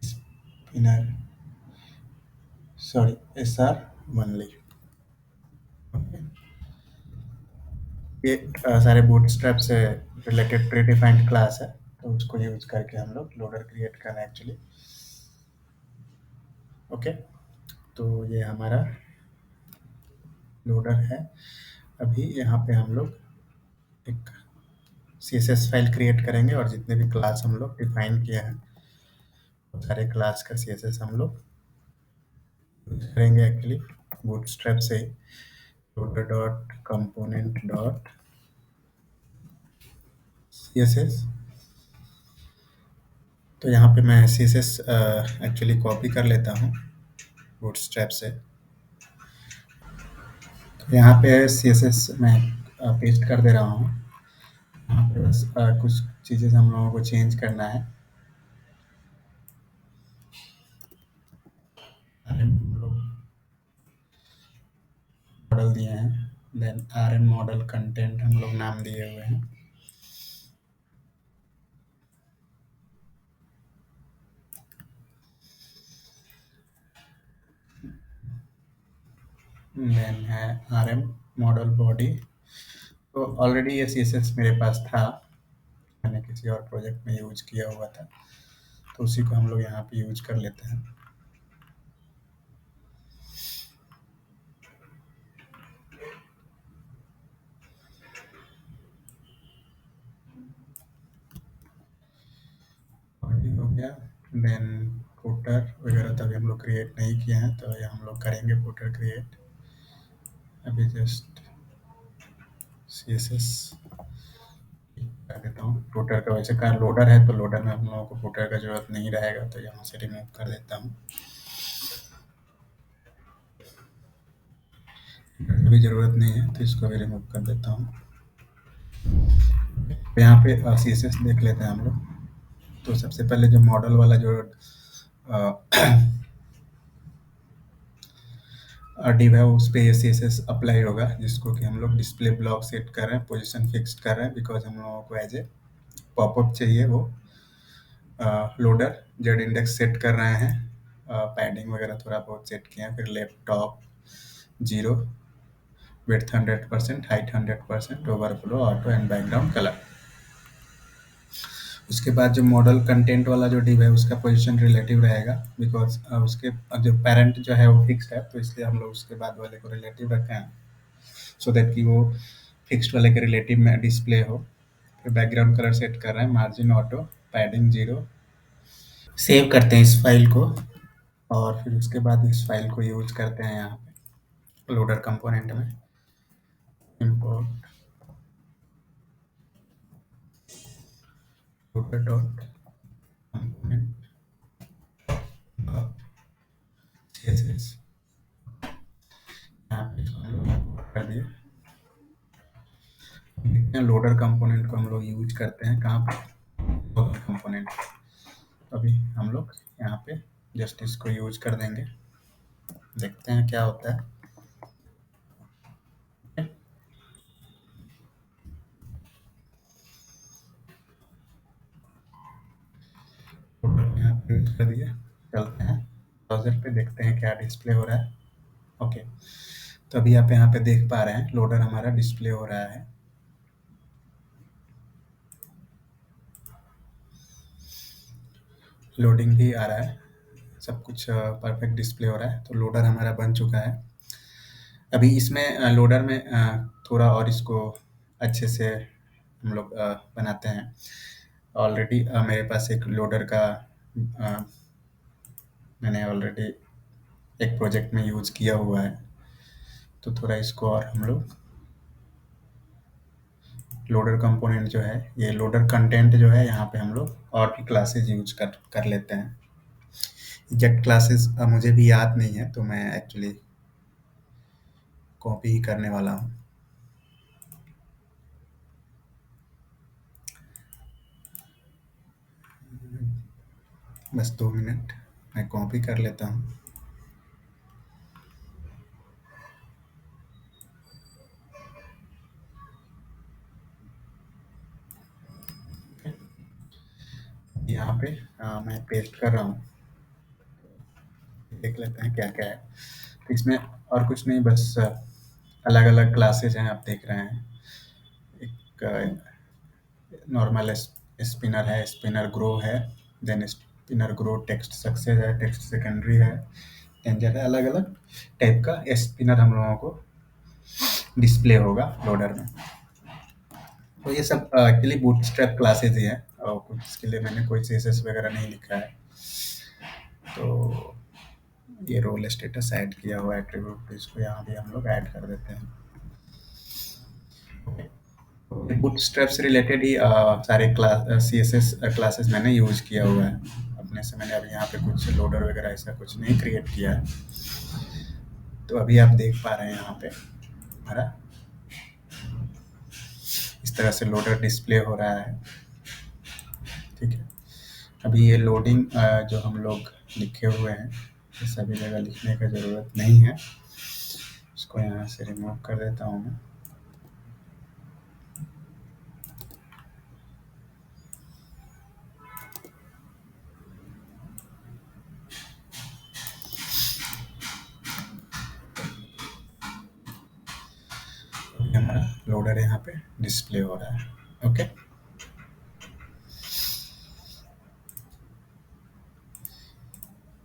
spinner sorry SR only. ये सारे बूटस्ट्रैप से रिलेटेड प्री डिफाइंड क्लास है, तो उसको यूज करके हम लोग लोडर क्रिएट करना एक्चुअली। ओके, तो ये हमारा लोडर है। अभी यहाँ पे हम लोग एक CSS फाइल क्रिएट करेंगे और जितने भी क्लास हम लोग डिफाइन किए हैं वो सारे क्लास का CSS हम लोग यूज करेंगे एक्चुअली बूटस्ट्रैप से loader dot component dot CSS। तो यहाँ पे मैं CSS एक्चुअली कॉपी कर लेता हूँ बूटस्ट्रैप से। तो यहाँ पे CSS मैं पेस्ट कर दे रहा हूँ। यहाँ पे बस कुछ चीज़ें हम लोगों को चेंज करना है। मॉडल दिए हैं, देन RM मॉडल कंटेंट हम लोग नाम दिए हुए हैं। देन है RM मॉडल बॉडी। तो ऑलरेडी ये CSS मेरे पास था, मैंने किसी और प्रोजेक्ट में यूज किया हुआ था, तो उसी को हम लोग यहाँ पे यूज कर लेते हैं। बॉडी हो गया, देन फुटर वगैरह तो अभी हम लोग क्रिएट नहीं किए हैं, तो ये हम लोग करेंगे फुटर क्रिएट। अभी जस्ट CSS कर देता हूँ। फुटर का वैसे का लोडर है, तो लोडर में हम लोगों को फुटर का जरूरत नहीं रहेगा, तो यहाँ से रिमूव कर देता हूँ। अभी जरूरत नहीं है, तो इसको भी रिमूव कर देता हूँ। यहाँ पे CSS देख लेते हैं हम लोग। तो सबसे पहले जो मॉडल वाला जो डिव है उस पे ये CSS अप्लाई होगा, जिसको कि हम लोग डिस्प्ले ब्लॉक सेट कर रहे हैं, पोजीशन फिक्स्ड कर रहे हैं, बिकॉज हम लोगों को एज ए पॉपअप चाहिए वो लोडर। जेड इंडेक्स सेट कर रहे हैं, पैडिंग वगैरह थोड़ा बहुत सेट किए हैं, फिर left top 0, width 100%, height 100%, overflow auto and background colour. उसके बाद जो मॉडल कंटेंट वाला जो डिव है उसका पोजीशन रिलेटिव रहेगा, बिकॉज उसके जो पेरेंट जो है वो फिक्स्ड है, तो इसलिए हम लोग उसके बाद वाले को रिलेटिव रखे हैं, सो दैट कि वो फिक्स्ड वाले के रिलेटिव में डिस्प्ले हो। फिर बैकग्राउंड कलर सेट कर रहे हैं, मार्जिन ऑटो, पैडिंग 0। सेव करते हैं इस फाइल को, और फिर उसके बाद इस फाइल को यूज करते हैं यहाँ पे लोडर कंपोनेंट में। import loader dot component css, यहाँ पे इसको हम लोग import कर दिए। देखते हैं लोडर कंपोनेंट को हम लोग यूज करते हैं कहाँ पे, लोडर कंपोनेंट। अभी हम लोग यहाँ पे जस्ट इसको यूज कर देंगे, देखते हैं क्या होता है। लोडर यहाँ पे यूज कर दिए, चलते हैं ब्राउजर पे, देखते हैं क्या डिस्प्ले हो रहा है। ओके, तो अभी आप यहाँ पे देख पा रहे हैं लोडर हमारा डिस्प्ले हो रहा है। लोडिंग भी आ रहा है, सब कुछ परफेक्ट डिस्प्ले हो रहा है, तो लोडर हमारा बन चुका है। अभी इसमें लोडर में थोड़ा और इसको अच्छे से हम लोग बनाते हैं। ऑलरेडी मेरे पास एक लोडर का मैंने ऑलरेडी एक प्रोजेक्ट में यूज किया हुआ है, तो थोड़ा इसको और हम लोग लोडर कंपोनेंट जो है, ये लोडर कंटेंट जो है, यहाँ पे हम लोग और भी क्लासेस यूज कर लेते हैं। एग्जैक्ट क्लासेस मुझे भी याद नहीं है, तो मैं एक्चुअली कॉपी ही करने वाला हूँ। बस 2 मिनट मैं कॉपी कर लेता हूँ। यहाँ पे मैं पेस्ट कर रहा हूँ, देख लेते हैं क्या क्या है। तो इसमें और कुछ नहीं, बस अलग अलग क्लासेज हैं, आप देख रहे हैं। एक नॉर्मल स्पिनर है, स्पिनर ग्रो है, then spinner grow text success है, टेक्स्ट सेकेंडरी है, टेंजर है। अलग अलग टाइप का स्पिनर हम लोगों को डिस्प्ले होगा लोडर में। तो ये सब एक्चुअली बूटस्ट्रैप क्लासेज ही हैं, और कुछ इसके लिए मैंने कोई सीएसएस वगैरह नहीं लिखा है। तो ये रोल स्टेटस ऐड किया हुआ एट्रीब्यूट, इसको यहाँ भी हम लोग ऐड कर देते हैं। बूटस्ट्रैप से रिलेटेड ही सारे क्लास सीएसएस क्लासेस मैंने यूज किया हुआ है अपने से। मैंने अभी यहाँ पे कुछ लोडर वगैरह ऐसा कुछ नहीं क्रिएट किया है। तो अभी आप देख पा रहे हैं यहाँ पे हमारा इस तरह से लोडर डिस्प्ले हो रहा है। ठीक है, अभी ये लोडिंग जो हम लोग लिखे हुए हैं, ये सभी जगह लिखने का ज़रूरत नहीं है, इसको यहाँ से रिमूव कर देता हूँ मैं। अभी हमारा लोडर यहाँ पे डिस्प्ले हो रहा है। ओके,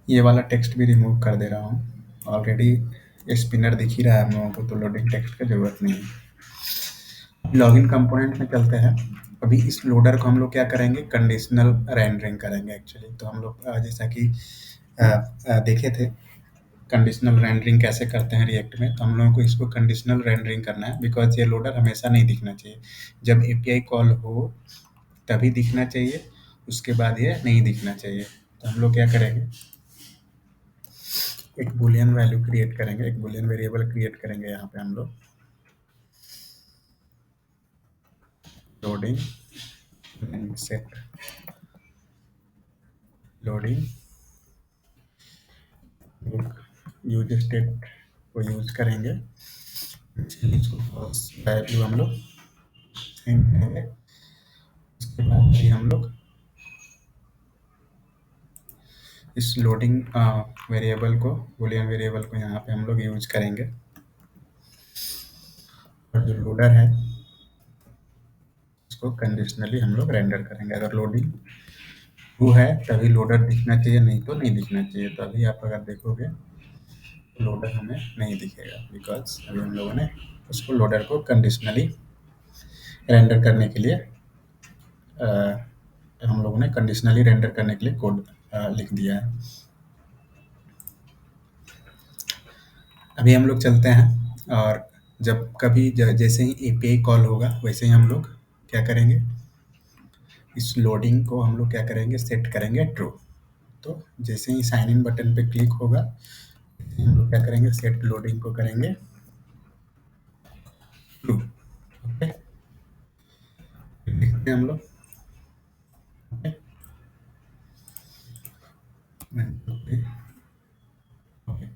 ये वाला टेक्स्ट भी रिमूव कर दे रहा हूँ, ऑलरेडी स्पिनर दिख ही रहा है हम लोगों को, तो लोडिंग टेक्स्ट का ज़रूरत नहीं है। लॉगिन कंपोनेंट में चलते हैं। अभी इस लोडर को हम लोग क्या करेंगे, कंडीशनल रेंडरिंग करेंगे एक्चुअली। तो हम लोग जैसा कि देखे थे कंडीशनल रेंडरिंग कैसे करते हैं रिएक्ट में, तो हम लोगों को इसको कंडीशनल रेंडरिंग करना है, बिकॉज ये लोडर हमेशा नहीं दिखना चाहिए। जब एपीआई कॉल हो तभी दिखना चाहिए, उसके बाद ये नहीं दिखना चाहिए। तो हम लोग क्या करेंगे, एक बुलियन वैल्यू क्रिएट करेंगे, एक बुलियन वेरिएबल क्रिएट करेंगे यहाँ पे हम लोग, loading set loading use state को यूज करेंगे, इसको फॉल्स वैल्यू हम लोग सेंड करेंगे। उसके बाद भी हम लोग इस लोडिंग वेरिएबल को, बूलियन वेरिएबल को यहाँ पे हम लोग यूज करेंगे। और जो लोडर है उसको कंडीशनली हम लोग रेंडर करेंगे। अगर लोडिंग ट्रू है तभी लोडर दिखना चाहिए, नहीं तो नहीं दिखना चाहिए। तो अभी आप अगर देखोगे तो लोडर हमें नहीं दिखेगा, बिकॉज अभी हम लोगों ने उसको लोडर को कंडीशनली रेंडर करने के लिए हम लोगों ने कंडीशनली रेंडर करने के लिए कोड लिख दिया है। अभी हम लोग चलते हैं और जब कभी जैसे ही एपीआई कॉल होगा वैसे ही हम लोग क्या करेंगे, इस लोडिंग को हम लोग क्या करेंगे, सेट करेंगे ट्रू। तो जैसे ही साइन इन बटन पे क्लिक होगा हम लोग क्या करेंगे, सेट लोडिंग को करेंगे ट्रू। ओके, देखते हैं हम लोग। ओके, ओके,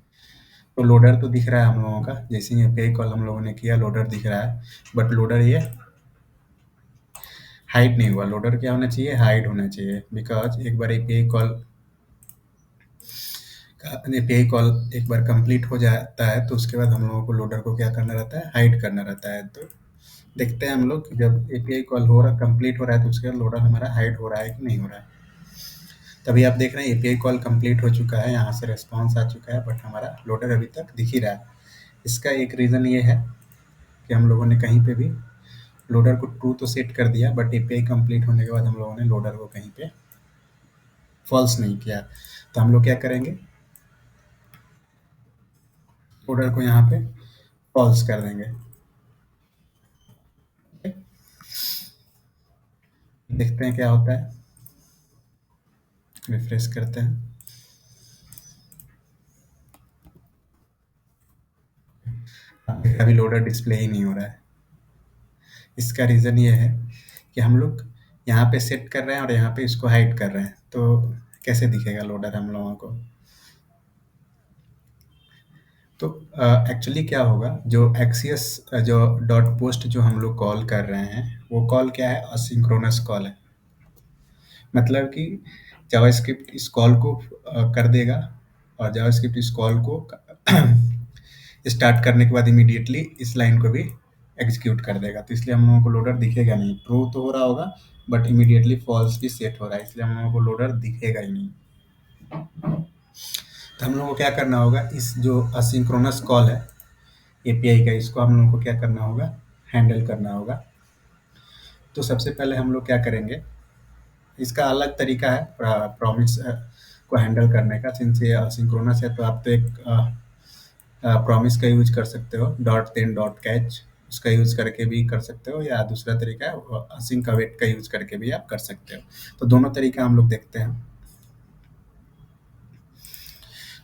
तो लोडर तो दिख रहा है हम लोगों का, जैसे ही एपीआई कॉल हम लोगों ने किया लोडर दिख रहा है, बट लोडर ये हाइड नहीं हुआ। लोडर क्या होना चाहिए, हाइड होना चाहिए, बिकॉज एक बार एपीआई कॉल एक बार कंप्लीट हो जाता है तो उसके बाद हम लोगों को लोडर को क्या करना रहता है, हाइड करना रहता है। तो देखते हैं हम लोग जब एपीआई कॉल हो रहा कंप्लीट हो रहा है तो उसके बाद लोडर हमारा हाइड हो रहा है कि नहीं हो रहा है। तभी आप देख रहे हैं एपीआई कॉल कंप्लीट हो चुका है, यहाँ से रिस्पॉन्स आ चुका है, बट हमारा लोडर अभी तक दिख ही रहा है। इसका एक रीज़न ये है कि हम लोगों ने कहीं पे भी लोडर को ट्रू तो सेट कर दिया, बट एपीआई कंप्लीट होने के बाद हम लोगों ने लोडर को कहीं पे फॉल्स नहीं किया। तो हम लोग क्या करेंगे, लोडर को यहाँ पे फॉल्स कर देंगे। देखते हैं क्या होता है, रिफ्रेश करते हैं। अभी लोडर डिस्प्ले ही नहीं हो रहा है। इसका रीज़न ये है कि हम लोग यहाँ पे सेट कर रहे हैं और यहाँ पे इसको हाइड कर रहे हैं, तो कैसे दिखेगा लोडर हम लोगों को। तो एक्चुअली क्या होगा, जो एक्सियस जो डॉट पोस्ट जो हम लोग कॉल कर रहे हैं वो कॉल क्या है, असिंक्रोनस कॉल है। मतलब कि जावास्क्रिप्ट इस कॉल को कर देगा और जावास्क्रिप्ट इस कॉल को स्टार्ट करने के बाद इमीडिएटली इस लाइन को भी एग्जीक्यूट कर देगा। तो इसलिए हम लोगों को लोडर दिखेगा नहीं। ट्रू तो हो रहा होगा बट इमीडिएटली फॉल्स भी सेट हो रहा है, इसलिए हम लोगों को लोडर दिखेगा ही नहीं। तो हम लोगों को क्या करना होगा, इस जो असिंक्रोनस कॉल है एपीआई का, इसको हम लोगों को क्या करना होगा, हैंडल करना होगा। तो सबसे पहले हम लोग क्या करेंगे, इसका अलग तरीका है प्रॉमिस को हैंडल करने का। सिंस ये असिंक्रोनस है तो आप तो एक प्रॉमिस का यूज कर सकते हो, डॉट देन डॉट कैच, उसका यूज करके भी कर सकते हो, या दूसरा तरीका है असिंक अवेट का यूज करके भी आप कर सकते हो। तो दोनों तरीका हम लोग देखते हैं।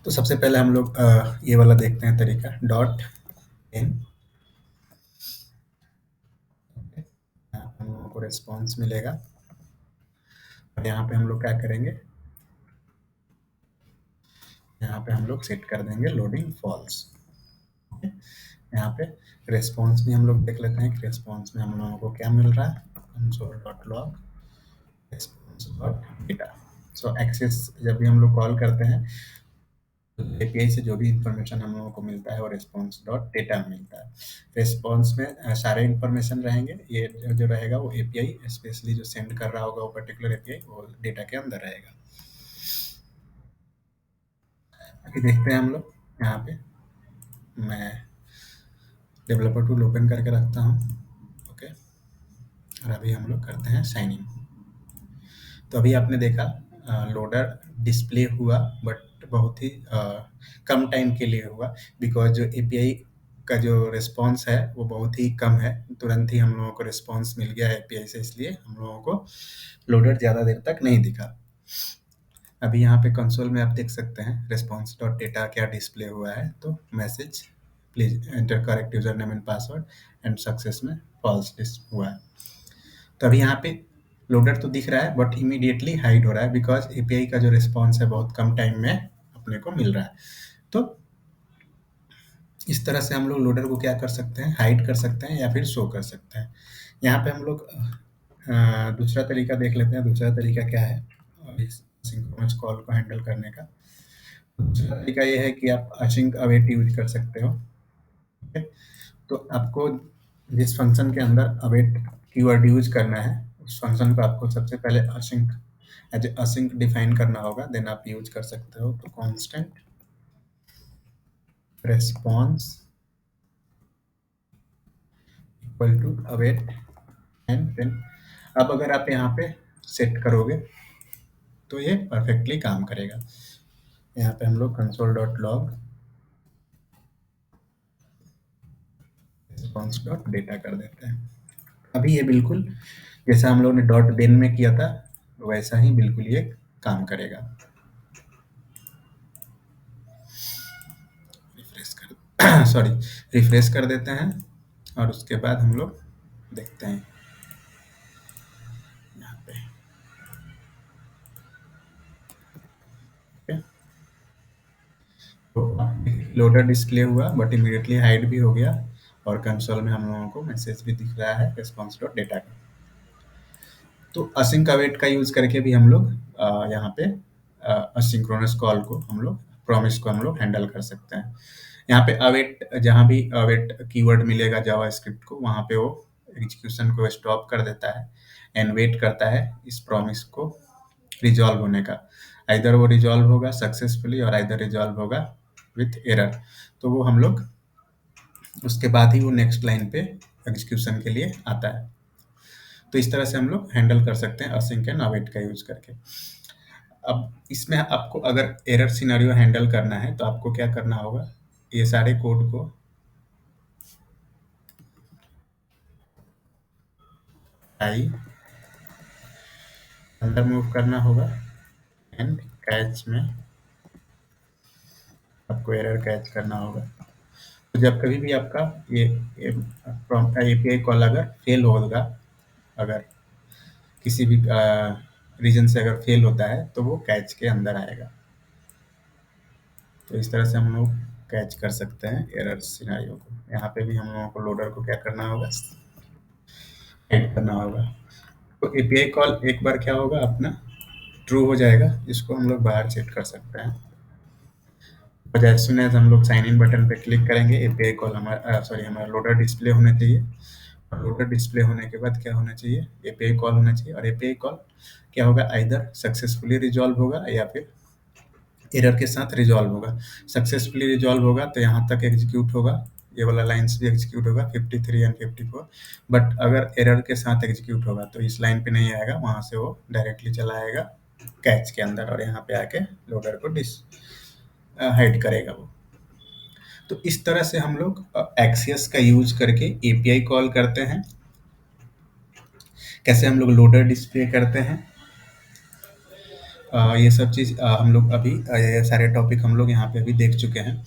तो सबसे पहले हम लोग ये वाला देखते हैं तरीका, डॉट इन। हम लोगों को रिस्पॉन्स मिलेगा और यहाँ पे हम लोग क्या करेंगे, यहाँ पे हम लोग सेट कर देंगे लोडिंग फॉल्स। यहाँ पे रिस्पॉन्स भी हम लोग देख लेते हैं कि रिस्पॉन्स में हम लोगों को क्या मिल रहा है, console.log response.data। सो एक्सेस जब भी हम लोग कॉल करते हैं तो एपीआई से जो भी इंफॉर्मेशन हम लोगों को मिलता है वो रिस्पॉन्स डॉट डेटा में मिलता है। रिस्पॉन्स में सारे इंफॉर्मेशन रहेंगे, ये जो रहेगा वो एपीआई स्पेशली जो सेंड कर रहा होगा वो पर्टिकुलर एपीआई वो डेटा के अंदर रहेगा। अभी देखते हैं हम लोग, यहाँ पे मैं डेवलपर टूल ओपन करके रखता हूँ। ओके, और अभी हम लोग करते हैं साइन इन। तो अभी आपने देखा लोडर डिस्प्ले हुआ, बट बहुत ही कम टाइम के लिए हुआ, बिकॉज जो एपीआई का जो रिस्पॉन्स है वो बहुत ही कम है। तुरंत ही हम लोगों को रिस्पॉन्स मिल गया एपीआई से, इसलिए हम लोगों को लोडर ज़्यादा देर तक नहीं दिखा। अभी यहाँ पे कंसोल में आप देख सकते हैं रिस्पॉन्स डॉट डेटा क्या डिस्प्ले हुआ है। तो message please enter correct user name and password and success में फॉल्स हुआ है। तो अभी यहाँ पे लोडर तो दिख रहा है बट इमीडिएटली हाइड हो रहा है बिकॉज एपीआई का जो रिस्पॉन्स है बहुत कम टाइम में अपने को मिल रहा है। तो इस तरह से हम लोग लोडर को क्या कर सकते हैं, हाइड कर सकते हैं या फिर शो कर सकते हैं। यहाँ पे हम लोग दूसरा तरीका देख लेते हैं। दूसरा तरीका क्या है इस सिंक्रोनस कॉल को हैंडल करने का? दूसरा तरीका ये है कि आप असिंक अवेट यूज कर सकते हो। ओके, तो आपको जिस फंक्शन के अंदर अवेट कीवर्ड यूज करना है उस फंक्शन को आपको सबसे पहले असिंक एज असिंक डिफाइन करना होगा, देन आप यूज कर सकते हो। तो constant response equal to await and then अब अगर आप यहाँ पे सेट करोगे तो ये परफेक्टली काम करेगा। यहाँ पे हम लोग console dot log response dot data कर देते हैं। अभी ये बिल्कुल जैसा हम लोग ने डॉट देन में किया था वैसा ही बिल्कुल ये काम करेगा। रिफ्रेश कर सॉरी रिफ्रेश कर देते हैं और उसके बाद हम लोग देखते हैं यहाँ पे। ओके, तो लोडर डिस्प्ले हुआ बट इमीडिएटली हाइड भी हो गया और कंसोल में हम लोगों को मैसेज भी दिख रहा है रिस्पॉन्स डॉट डेटा का। तो असिंक अवेट का यूज करके भी हम लोग यहाँ पे असिंक्रोनस कॉल को हम लोग प्रॉमिस को हम लोग हैंडल कर सकते हैं। यहाँ पे अवेट जहाँ भी अवेट कीवर्ड मिलेगा जावा स्क्रिप्ट को वहाँ पे वो एग्जीक्यूशन को स्टॉप कर देता है एंड वेट करता है इस प्रॉमिस को रिजॉल्व होने का। आइदर वो रिजॉल्व होगा सक्सेसफुली और आइदर रिजॉल्व होगा विथ एरर। तो वो हम लोग उसके बाद ही वो नेक्स्ट लाइन पे एग्जीक्यूशन के लिए आता है। तो इस तरह से हम लोग हैंडल कर सकते हैं असिंक एंड अवेट का यूज करके। अब इसमें आपको अगर एरर सिनेरियो हैंडल करना है तो आपको क्या करना होगा, ये सारे कोड को आई अंदर मूव करना होगा एंड कैच में आपको एरर कैच करना होगा। तो जब कभी भी आपका ये एपीआई कॉल अगर फेल होगा, अगर किसी भी रीजन से अगर फेल होता है तो वो कैच के अंदर आएगा। तो इस तरह से हम लोग कैच कर सकते हैं एरर सिनेरियो को। यहाँ पे भी हम लोगों को लोडर को क्या करना होगा, हाइड करना होगा। तो एपीआई कॉल एक बार क्या होगा अपना ट्रू हो जाएगा, जिसको हम लोग बाहर सेट कर सकते हैं। बट एज सुन एज हम लोग साइन इन बटन पे क्लिक करेंगे एपीआई कॉल हमारा लोडर डिस्प्ले होने चाहिए। और लोडर डिस्प्ले होने के बाद क्या होना चाहिए, एपीआई कॉल होना चाहिए। और एपीआई कॉल क्या होगा, आइदर सक्सेसफुली रिजॉल्व होगा या फिर एरर के साथ रिजॉल्व होगा। सक्सेसफुली रिजॉल्व होगा तो यहाँ तक एग्जीक्यूट होगा, ये वाला लाइन्स भी एग्जीक्यूट होगा 53 एंड 54। बट अगर एरर के साथ एग्जीक्यूट होगा तो इस लाइन पे नहीं आएगा, वहां से वो डायरेक्टली चला आएगा कैच के अंदर और यहाँ पे आके लोडर को हाइड करेगा वो। तो इस तरह से हम लोग एक्सियस का यूज करके एपीआई कॉल करते हैं। कैसे हम लोग लोडर डिस्प्ले करते हैं, ये सब चीज़ हम लोग अभी ये सारे टॉपिक हम लोग यहाँ पे अभी देख चुके हैं।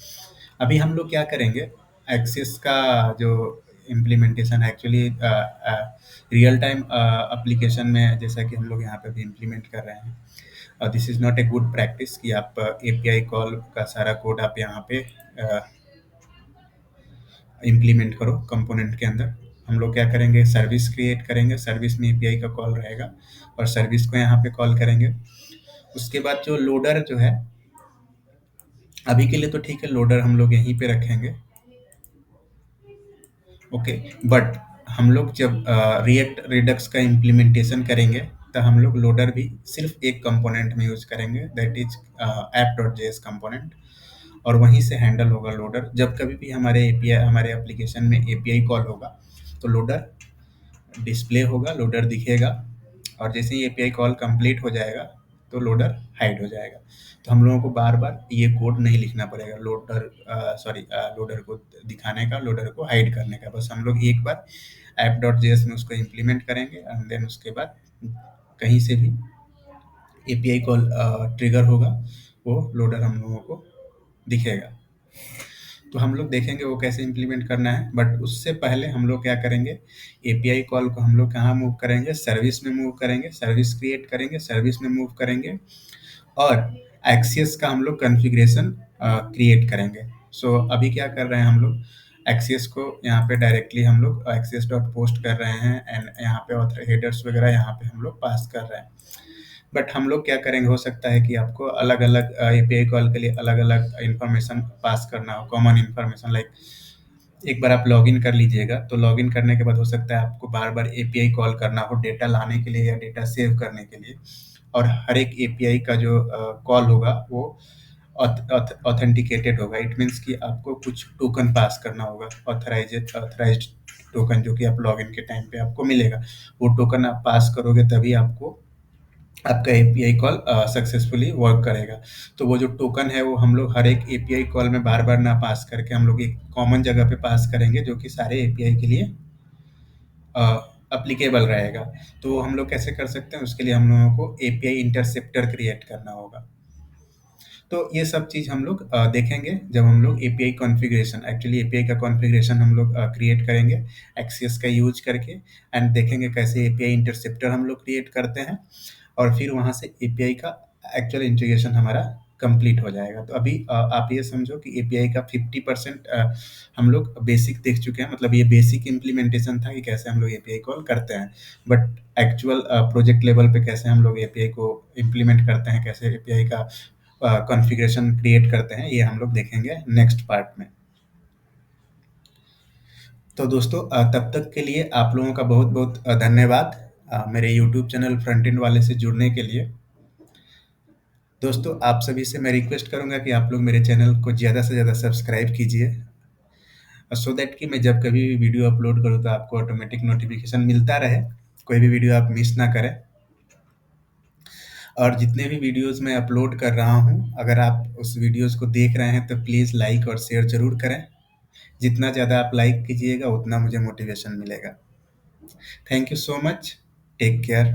अभी हम लोग क्या करेंगे, एक्सिस का जो implementation actually real time application में जैसा कि हम लोग यहाँ पे भी इम्प्लीमेंट कर रहे हैं। This is not a good practice कि आप एपीआई कॉल का सारा कोड आप यहाँ पे इम्प्लीमेंट करो कंपोनेंट के अंदर। हम लोग क्या करेंगे, सर्विस क्रिएट करेंगे, सर्विस में एपीआई का कॉल रहेगा और सर्विस को यहाँ पे कॉल करेंगे। उसके बाद जो लोडर जो है, अभी के लिए तो ठीक है लोडर हम लोग यहीं पे रखेंगे, ओके। बट हम लोग जब रिएक्ट रिडक्स का इम्प्लीमेंटेशन करेंगे तो हम लोग लोडर भी सिर्फ एक कंपोनेंट में यूज करेंगे, that is app dot JS component. और वहीं से हैंडल होगा लोडर। जब कभी भी हमारे एपीआई हमारे एप्लीकेशन में एपीआई कॉल होगा तो लोडर डिस्प्ले होगा, लोडर दिखेगा और जैसे ही एपीआई कॉल कंप्लीट हो जाएगा तो लोडर हाइड हो जाएगा। तो हम लोगों को बार बार ये कोड नहीं लिखना पड़ेगा लोडर को दिखाने का, लोडर को हाइड करने का। बस हम लोग एक बार ऐप डॉट जेएस में उसको इम्प्लीमेंट करेंगे एंड देन उसके बाद कहीं से भी एपीआई कॉल ट्रिगर होगा वो लोडर हम लोगों को दिखेगा। तो हम लोग देखेंगे वो कैसे इम्प्लीमेंट करना है, बट उससे पहले हम लोग क्या करेंगे, एपीआई कॉल को हम लोग कहाँ मूव करेंगे, सर्विस में मूव करेंगे, सर्विस क्रिएट करेंगे, सर्विस में मूव करेंगे और एक्सियस का हम लोग कॉन्फ़िगरेशन क्रिएट करेंगे। सो अभी क्या कर रहे हैं हम लोग, एक्सियस को यहाँ पे डायरेक्टली हम लोग एक्सियस डॉट पोस्ट कर रहे हैं एंड यहाँ पे ऑथर हेडर्स वगैरह यहाँ पे हम लोग पास कर रहे हैं। बट हम लोग क्या करेंगे, हो सकता है कि आपको अलग-अलग एपीआई कॉल के लिए अलग-अलग इन्फॉर्मेशन पास करना हो, कॉमन इन्फॉर्मेशन लाइक एक बार आप लॉगिन कर लीजिएगा, तो लॉगिन करने के बाद हो सकता है आपको बार-बार एपीआई कॉल करना हो डेटा लाने के लिए या डेटा सेव करने के लिए। और हर एक एपीआई का जो कॉल होगा वो ऑथेंटिकेटेड होगा। इट मीन्स कि आपको कुछ टोकन पास करना होगा, ऑथराइज्ड टोकन जो कि आप लॉगिन के टाइम पे आपको मिलेगा। वो टोकन आप पास करोगे तभी आपको आपका एपीआई कॉल सक्सेसफुली वर्क करेगा। तो वो जो टोकन है वो हम लोग हर एक एपीआई कॉल में बार-बार ना पास करके हम लोग एक कॉमन जगह पे पास करेंगे जो कि सारे एपीआई के लिए एप्लीकेबल रहेगा। तो हम लोग कैसे कर सकते हैं, उसके लिए हम लोगों को एपीआई इंटरसेप्टर क्रिएट करना होगा। तो ये सब चीज़ हम लोग देखेंगे जब हम लोग एपीआई कॉन्फ़िगरेशन, एक्चुअली एपीआई का कॉन्फ़िगरेशन हम लोग क्रिएट करेंगे एक्सियस का यूज़ करके एंड देखेंगे कैसे एपीआई इंटरसेप्टर हम लोग क्रिएट करते हैं और फिर वहाँ से एपीआई का एक्चुअल इंटीग्रेशन हमारा कंप्लीट हो जाएगा। तो अभी आप ये समझो कि एपीआई का 50% हम लोग बेसिक देख चुके हैं, मतलब ये बेसिक इम्प्लीमेंटेशन था कि कैसे हम लोग एपीआई कॉल करते हैं। बट एक्चुअल प्रोजेक्ट लेवल पे कैसे हम लोग एपीआई को इम्प्लीमेंट करते हैं, कैसे एपीआई का कॉन्फ़िगरेशन क्रिएट करते हैं, ये हम लोग देखेंगे नेक्स्ट पार्ट में। तो दोस्तों तब तक के लिए आप लोगों का बहुत-बहुत धन्यवाद मेरे यूट्यूब चैनल फ्रंट एंड वाले से जुड़ने के लिए। दोस्तों आप सभी से मैं रिक्वेस्ट करूँगा कि आप लोग मेरे चैनल को ज़्यादा से ज़्यादा सब्सक्राइब कीजिए सो दैट कि मैं जब कभी भी वीडियो अपलोड करूँ तो आपको ऑटोमेटिक नोटिफ़िकेशन मिलता रहे, कोई भी वीडियो आप मिस ना करें। और जितने भी वीडियोज़ मैं अपलोड कर रहा हूँ, अगर आप उस वीडियोज़ को देख रहे हैं तो प्लीज़ लाइक और शेयर ज़रूर करें। जितना ज़्यादा आप लाइक कीजिएगा उतना मुझे मोटिवेशन मिलेगा। Thank you so much. Take care.